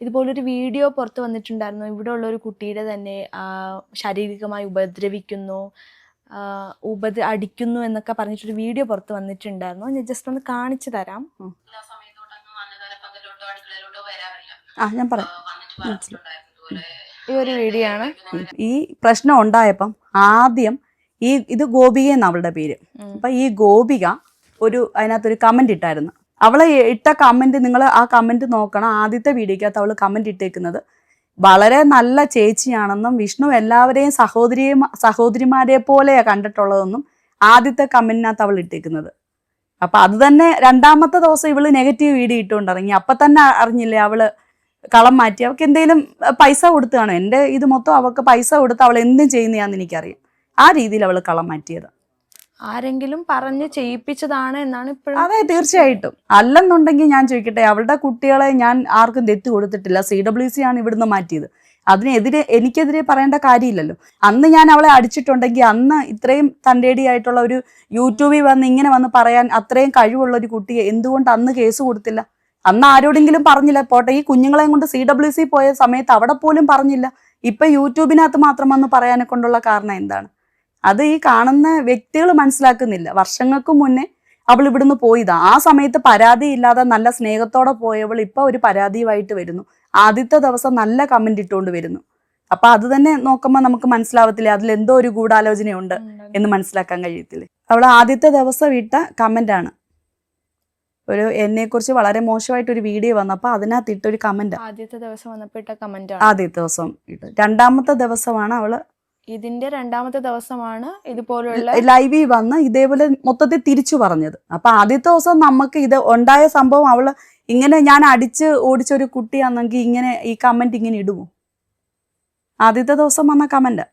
ഇതുപോലൊരു വീഡിയോ പുറത്ത് വന്നിട്ടുണ്ടായിരുന്നു. ഇവിടെ ഉള്ളൊരു കുട്ടിയുടെ തന്നെ ശാരീരികമായി ഉപദ്രവിക്കുന്നു, അടിക്കുന്നു എന്നൊക്കെ പറഞ്ഞിട്ടൊരു വീഡിയോ പുറത്ത് വന്നിട്ടുണ്ടായിരുന്നു. ഞാൻ ജസ്റ്റ് ഒന്ന് കാണിച്ചു തരാം. ഞാൻ പറയാം. ഈ ഒരു വീഡിയോ ആണ്. ഈ പ്രശ്നം ഉണ്ടായപ്പം ആദ്യം ഇത് ഗോപിക എന്ന അവളുടെ പേര്. അപ്പൊ ഈ ഗോപിക അതിനകത്തൊരു കമന്റ് ഇട്ടായിരുന്നു. അവളെ ഇട്ട കമന്റ്, നിങ്ങൾ ആ കമന്റ് നോക്കണം. ആദ്യത്തെ വീഡിയോക്കകത്ത് അവള് കമന്റ് ഇട്ടേക്കുന്നത് വളരെ നല്ല ചേച്ചിയാണെന്നും വിഷ്ണു എല്ലാവരെയും സഹോദരിമാരെ പോലെയാ കണ്ടിട്ടുള്ളതെന്നും ആദ്യത്തെ കമന്റിനകത്ത് അവൾ ഇട്ടേക്കുന്നത്. അപ്പൊ അത് തന്നെ രണ്ടാമത്തെ ദിവസം ഇവള് നെഗറ്റീവ് വീഡിയോ ഇട്ടുകൊണ്ടിറങ്ങി. അപ്പൊ തന്നെ അറിഞ്ഞില്ലേ അവള് കളം മാറ്റി. അവൾക്ക് എന്തെങ്കിലും പൈസ കൊടുത്തു കാണും. എൻ്റെ ഇത് മൊത്തം അവൾക്ക് പൈസ കൊടുത്ത് അവൾ എന്തും ചെയ്യുന്നതാണെന്ന് എനിക്കറിയാം. ആ രീതിയിൽ അവൾ കളം മാറ്റിയത്. ആരെങ്കിലും പറഞ്ഞ് ചെയ്യിപ്പിച്ചതാണ് എന്നാണ് ഇപ്പോഴും. അതെ, തീർച്ചയായിട്ടും. അല്ലെന്നുണ്ടെങ്കിൽ ഞാൻ ചോദിക്കട്ടെ, അവളുടെ കുട്ടികളെ ഞാൻ ആർക്കും തെറ്റ് കൊടുത്തിട്ടില്ല. CWC ആണ് ഇവിടുന്ന് മാറ്റിയത്. എനിക്കെതിരെ പറയേണ്ട കാര്യമില്ലല്ലോ. അന്ന് ഞാൻ അവളെ അടിച്ചിട്ടുണ്ടെങ്കിൽ അന്ന് ഇത്രയും തൻ്റെടിയായിട്ടുള്ള ഒരു യൂട്യൂബിൽ വന്ന് ഇങ്ങനെ വന്ന് പറയാൻ അത്രയും കഴിവുള്ള ഒരു കുട്ടിയെ എന്തുകൊണ്ട് അന്ന് കേസ് കൊടുത്തില്ല? അന്ന് ആരോടെങ്കിലും പറഞ്ഞില്ല. പോട്ടെ, ഈ കുഞ്ഞുങ്ങളെയും കൊണ്ട് CWC പോയ സമയത്ത് അവിടെ പോലും പറഞ്ഞില്ല. ഇപ്പൊ യൂട്യൂബിനകത്ത് മാത്രം വന്ന് പറയാനെ കൊണ്ടുള്ള കാരണം എന്താണ്? അത് ഈ കാണുന്ന വ്യക്തികൾ മനസ്സിലാക്കുന്നില്ല. വർഷങ്ങൾക്ക് മുന്നേ അവൾ ഇവിടുന്ന് പോയതാ. ആ സമയത്ത് പരാതിയില്ലാതെ നല്ല സ്നേഹത്തോടെ പോയവൾ ഇപ്പൊ ഒരു പരാതിയുമായിട്ട് വരുന്നു. ആദ്യത്തെ ദിവസം നല്ല കമന്റ് ഇട്ടുകൊണ്ട് വരുന്നു. അപ്പൊ അത് തന്നെ നോക്കുമ്പോൾ നമുക്ക് മനസ്സിലാവത്തില്ല അതിലെന്തോ ഒരു ഗൂഢാലോചനയുണ്ട് എന്ന് മനസ്സിലാക്കാൻ കഴിയത്തില്ലേ? അവൾ ആദ്യത്തെ ദിവസം ഇട്ട കമന്റാണ്. എന്നെക്കുറിച്ച് വളരെ മോശമായിട്ടൊരു വീഡിയോ വന്നപ്പോൾ അതിനകത്ത് ഇട്ടൊരു കമന്റ്. ആദ്യത്തെ ദിവസം വന്നപ്പോൾ ഇട്ട കമന്റ്. ആദ്യത്തെ ദിവസം ഇട്ടു. രണ്ടാമത്തെ ദിവസമാണ് അവള്, ഇതിന്റെ രണ്ടാമത്തെ ദിവസമാണ് ഇതുപോലുള്ള ലൈവിൽ വന്ന് ഇതേപോലെ മൊത്തത്തിൽ തിരിച്ചു പറഞ്ഞത്. അപ്പൊ ആദ്യത്തെ ദിവസം നമുക്ക് ഇത് ഉണ്ടായ സംഭവം അവള് ഇങ്ങനെ ഞാൻ അടിച്ച് ഓടിച്ചൊരു കുട്ടിയാണെങ്കിൽ ഇങ്ങനെ ഈ കമന്റ് ഇങ്ങനെ ഇടുമോ? ആദ്യത്തെ ദിവസം വന്ന കമന്റ്.